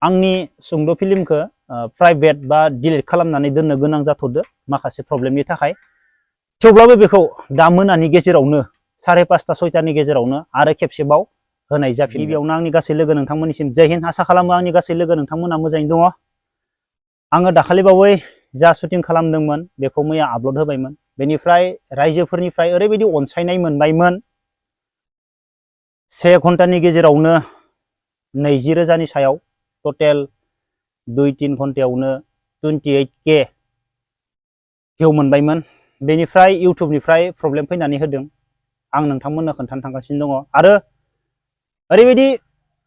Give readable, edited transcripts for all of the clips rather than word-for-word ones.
आंनि सुंद' फिल्मखौ प्राइभेट बा डिलीट खालामनानै दोननो गोनां जाथ'दो माखासे प्रब्लेमनि थाखाय। थेवब्लाबो बेखौ दा मोनानि गेजेरावनो 5:30 6टानि गेजेरावनो आरो खेबसेबाव होनाय जाफिनगोन। गिबियावनो आंनि गासै लोगो नोंथांमोननिसिम जय हिन्द। आसा खालामो आंनि गासै लोगो नोंथांमोना मोजाङैनो दङ। आङो दाखालिबावै जा शुटिं खालामदोंमोन बेखौ मैया आपल'ड होबायमोन। बेनिफ्राय रायजोफोरनिफ्राय ओरैबायदि अनसायनाय मोनबायमोन, 1 घन्टानि गेजेरावनो 20,000नि सायाव टटेल 2-3 घन्टायावनो 28K भिउ मोनबायमोन। बेनिफ्राय इउटुबनिफ्राय प्रब्लेम फैनानै होदों। आं नोंथांमोननो खोन्थानो थांगासिनो दङ। आरो ओरैबायदि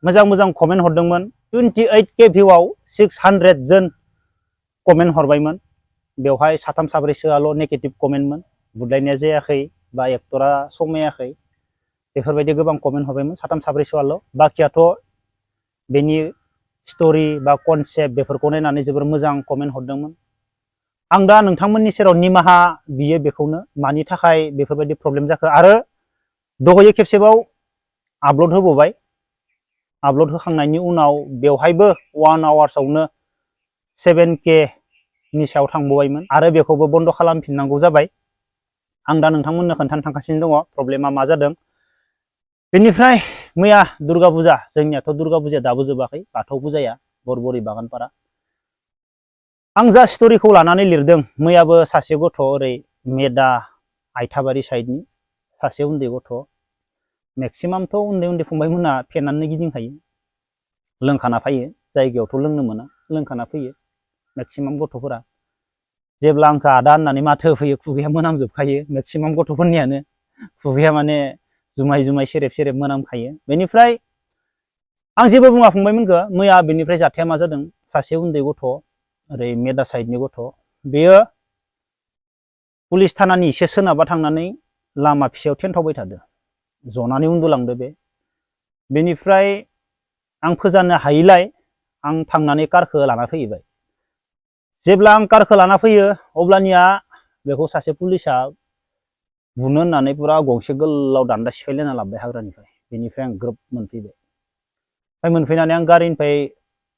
मोजां मोजां कमेन्ट हरदोंमोन। 28K भिउआव 600 जन कमेन्ट हरबायमोन। बेवहाय 3 4सोआल' नेगेटिभ कमेन्टमोन। बुदलायनाया जायाखै बा एक्टरा समायाखै बेफोरबायदि गोबां कमेन्ट हरबायमोन। 3 4सोआल'। बाखियाथ' बेनि स्ट'रि बा कनसेप्ट बेफोरखौ नायनानै जोबोर मोजां कमेन्ट हरदोंमोन। आं दा नोंथांमोननि सेराव निमाहा बियो बेखौनो, मानि थाखाय बेफोरबायदि प्रब्लेम जाखो। आरो दहाय खेबसेबाव आपल'ड होबावबाय। आपल'ड होखांनायनि उनाव बेवहायबो 1 आवार्सआवनो 7K नि सायाव थांबावबायमोन आरो बेखौबो बन्द' खालामफिननांगौ जाबाय। आं दा नोंथांमोननो खोन्थानो थांगासिनो दङ प्रब्लेमा मा जादों। बेनिफ्राय मैया दुर्गा फुजा, जोंनियाथ' दुर्गा फुजाया दाबो जोबाखै, बाथौ फुजाया बरबरि बागानपारा। आं जा स्ट'रिखौ लानानै लिरदों, मैयाबो सासे गथ' ओरै मेदा आइथाबारि साइडनि सासे उन्दै गथ', मेक्सिमामथ' उन्दै उन्दै फंबायमोनहा फेनानै गिदिंखायो, लोंखाना फैयो। जायगायावथ' लोंनो मोना, लोंखाना फैयो मेक्सिमाम गथ'फोरा। जेब्ला आंखौ आदा होननानै माथो होफैयो, खुगाया मोनामजोबखायो मेक्सिमाम गथ'फोरनियानो। खुगाया माने जुमाय जुमाय सेरेब सेरेब मोनामखायो। बेनिफ्राय आं जेबो बुङा फंबायमोनखौ। मैया बेनिफ्राय जाथाया मा जादों, सासे उन्दै गथ' ओरै मेदा साइडनि गथ', बेयो पुलिस थानानि एसे सोनाबा थांनानै लामा फिसायाव थेन्थावबाय थादो, जनानै उन्दुलांदो बे। बेनिफ्राय आं फोजानो हायिलाय आं थांनानै कारखौ लाना फैबाय। जेब्ला आं कारखौ लाना फैयो अब्लानिया बेखौ सासे पुलिसा बुनो होननानै पुरा गंसे गोलाव दान्दा सिफायलायना लाबोबाय हाग्रानिफ्राय। बेनिफ्राय आं ग्रोब मोनफैबाय। ओमफ्राय मोनफैनानै आं गारिनिफ्राय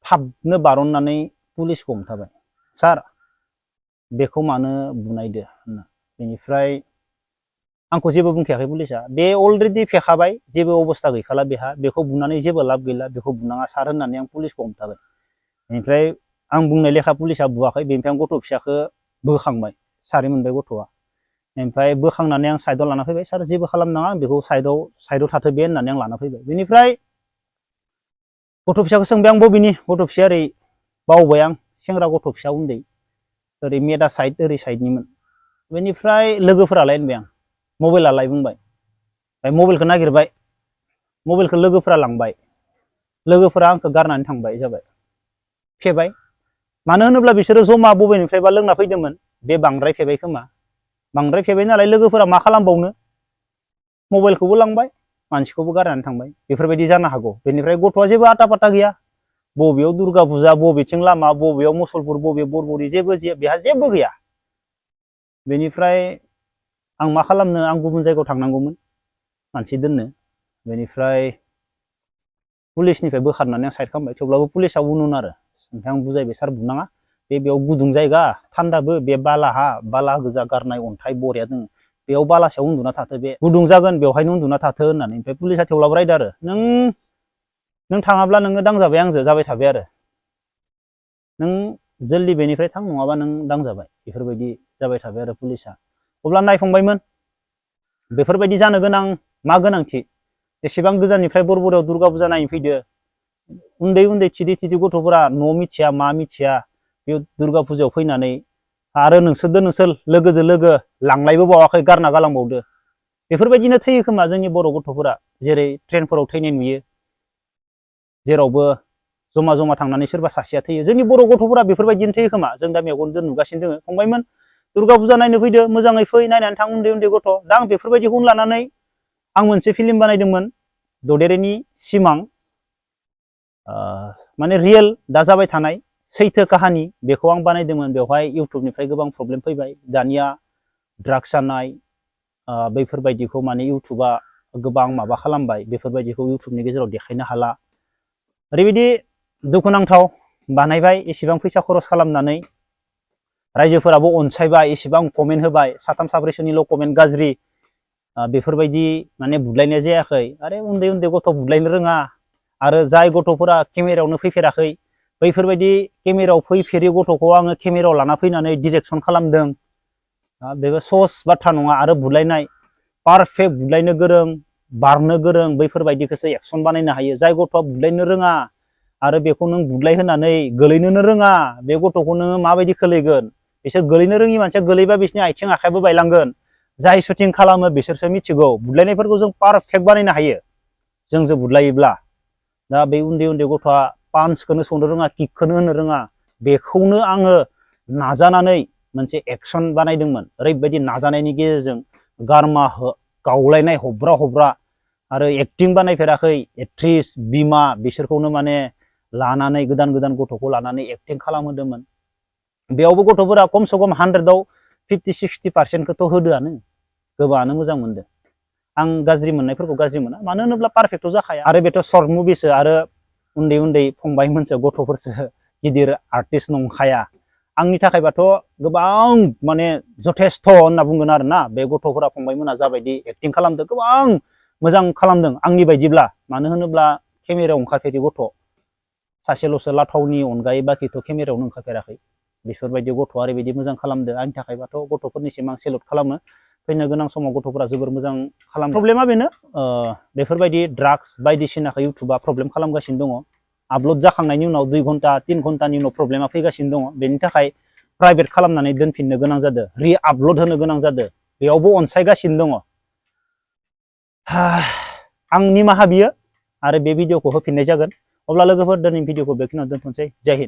थाबनो बारननानै पुलिसखौ हमथाबाय। सार, बेखौ मानो बुनायदो होनना। बेनिफ्राय आंखौ जेबो बुंखायाखै पुलिसा। बे अलरेडि फेखाबाय, जेबो अबस्था गैखाला बेहा, बेखौ बुनानै जेबो लाब गैला, बेखौ बुनाङा सार होननानै आं पुलिसखौ हमथाबाय। बेनिफ्राय आं बुंनाय लेखा पुलिसा बुवाखै। बेनिफ्राय आं गथ' फिसाखौ बोखांबाय, सारै मोनबाय गथ'आ। ओमफ्राय बोखांनानै आं साइडआव लाना फैबाय। सार जेबो खालामनाङा, बेखौ साइडआव थाथो बे होननानै आं लाना फैबाय। बेनिफ्राय गथ' फिसाखौ सोंबाय आं बबेनि। गथ' फिसाया ओरै बावबाय आं, सेंग्रा गथ' फिसा उन्दै, ओरै मेदा साइड ओरै साइडनिमोन। बेनिफ्राय लोगोफोरालाय होनबाय आं, मबाइलालाय बुंबाय। ओमफ्राय मबाइलखौ नागिरबाय, मबाइलखौ लोगोफोरा लांबाय, लोगोफोरा आंखौ गारनानै थांबाय जाबाय, फेबाय। मानो होनोब्ला बिसोरो जमा बबेनिफ्रायबा लोंना फैदोंमोन, बे बांद्राय फेबाय खोमा। बांद्राय फेबाय नालाय लोगोफोरा मा खालामबावनो, मबाइलखौबो लांबाय, मानसिखौबो गारनानै थांबाय। बेफोरबायदि जानो हागौ। बेनिफ्राय गथ'आ जेबो आथा फाथा गैया, बबेयाव दुर्गा फुजा, बबेथिं लामा, बबेयाव मुसलपुर, बबे बरबरि, बेहा जेबो गैया। बेनिफ्राय आं मा खालामनो, आं गुबुन जायगायाव थांनांगौमोन मानसि दोननो। बेनिफ्राय पुलिसनिफ्राय बोखारनानै आं साइड खालामबाय। थेवब्लाबो पुलिसा उन आरो। ओमफ्राय आं बुजायबाय, सार बुनाङा, बेयाव गुदुं जायगा, थान्दाबो, बे बाला हा, बाला गोजा गारनाय अन्थाइ बरिया दङ, बेयाव बालासेयाव उन्दुना थाथो, बे गुदुं जागोन बेवहायनो उन्दुना थाथो होननानै। ओमफ्राय पुलिसा थेवब्लाबो रायदो आरो, नों थाङाब्ला नोङो दांजाबाय, आंजों जाबाय थाबाय आरो, नों जल्दि बेनिफ्राय थां, नङाबा नों दांजाबाय, बेफोरबायदि जाबाय थाबाय आरो पुलिसा। अब्ला नायफंबायमोन, बेफोरबायदि जानो गोनां मा गोनांथि। एसेबां गोजाननिफ्राय बरबरियाव दुर्गा फुजा नायनो फैदो, उन्दै उन्दै थिदि थिदि गथ'फोरा न' मिथिया मा मिथिया, बे दुर्गा फुजायाव फैनानै आरो नोंसोर लोगोजों लोगो लांलायबो बावाखै, गारना गालांबावदो। बेफोरबायदिनो थैयो खोमा जोंनि बर' गथ'फोरा, जेरै ट्रेनफोराव थैनाय नुयो, जेरावबो जमा जमा थांनानै सोरबा सासेया थैयो। जोंनि बर' गथ'फोरा बेफोरबायदिनो थैयो खोमा, जों दा मेगनजों नुगासिनो दोङो। फंबायमोन, दुर्गा फुजा नायनो फैदो, मोजाङै फै, नायनानै थां उन्दै उन्दै गथ'। दा आं बेफोरबायदिखौनो लानानै आं मोनसे फिल्म बानायदोंमोन, ददेरेनि सिमां, माने रियेल दा जाबाय थानाय सैथो काहानि, बेखौ आं बानायदोंमोन। बेवहाय इउटुबनिफ्राय गोबां प्रब्लेम फैबाय। दानिया ड्राग्स जानाय बैफोरबायदिखौ माने इउटुबा गोबां माबा खालामबाय, बेफोरबायदिखौ इउटुबनि गेजेराव देखायनो हाला। ओरैबायदि दुखुनांथाव बानायबाय एसेबां फैसा खरस खालामनानै रायजोफोराबो अनसायबाय एसेबां कमेन्ट होबाय साथाम साब्रैसोनिल' कमेन्ट गाज्रि बेफोरबायदि माने बुदलायनाय जायाखै आरो उन्दै उन्दै गथ' बुदलायनो रोङा आरो जाय गथ'फोरा केमेरायावनो फैफेराखै बैफोरबायदि केमेरायाव फैफेरि गथ'खौ आङो केमेरायाव लाना फैनानै डिरेक्सन खालामदों बेबो सहस बाथ्रा नङा आरो बुदलायनाय पारफेक्ट बुदलायनो गोरों बारनो गोरों बैफोरबायदिखौसो एक्सन बानायनो हायो जाय गथ'आ बुदलायनो रोङा आरो बेखौ नों बुदलाय होनानै गोलैनोनो रोङा बे गथ'खौ नोङो माबायदि खोलैगोन बिसोर गोलैनो रोङि मानसिया गोलैबा बिसोरनि आथिं आखाइबो बायलांगोन जाय शुटिं खालामो बिसोरसो मिथिगौ बुदलायनायफोरखौ जों पारफेक्ट बानायनो हायो जोंजों बुदलायोब्ला दा बे उन्दै उन्दै गथ'आ पान्चखौनो संनो रोङा किकखौनो होनो रोङा बेखौनो आङो नाजानानै मोनसे एक्सन बानायदोंमोन ओरैबायदि नाजानायनि गेजेरजों गारमा गावलायनाय हब्रा हब्रा आरो एक्टिं बानायफेराखै एक्ट्रिस बिमा बिसोरखौनो माने लानानै गोदान गोदान गथ'खौ लानानै एक्टिं खालामहोदोंमोन बेयावबो गथ'फोरा खमसे खम 100आव 50-60%खौथ' होदोआनो गोबाङानो मोजां मोनदों आं गाज्रि मोननायफोरखौ गाज्रि मोना मानो होनोब्ला पारफेक्टथ' जाखाया आरो बेथ' सर्ट मुभिसो आरो उन्दै उन्दै फंबायमोनसो गथ'फोरसो गिदिर आर्टिस्ट नंखाया आंनि थाखायबाथ' गोबां माने जथेस्थ' होनना बुंगोन आरोना बे गथ'फोरा फंबायमोना जाबायदि एक्टिं खालामदों गोबां मोजां खालामदों आंनि बायदिब्ला मानो होनोब्ला केमेरायाव ओंखारफेरि गथ' सासेल'सो लाथावनि अनगायै बाखिथ' केमेरायावनो ओंखारफेराखै बेफोरबायदि गथ'आ ओरैबायदि मोजां खालामदों आंनि थाखायबाथ' गथ'फोरनिसिम आं सेलुट खालामो फैनो गोनां समाव गथ'फोरा जोबोर मोजां खालामो प्रब्लेमा बेनो बेफोरबायदि ड्राग्स बायदिसिनाखौ इउटुबा प्रब्लेम खालामगासिनो दङ आपल'ड जाखांनायनि उनाव 2 घन्टा 3 घन्टानि उनाव प्रब्लेमा फैगासिनो दङ बेनि थाखाय प्राइभेट खालामनानै दोनफिननो गोनां जादों रि आपल'ड होनो गोनां जादों बेयावबो अनसायगासिनो दङ आं निमाहा बियो आरो बे भिडिअखौ होफिननाय जागोन अब्ला लोगोफोर दिनैनि भिडिअखौ बेखिनियाव दोनथ'नोसै जय हिन्द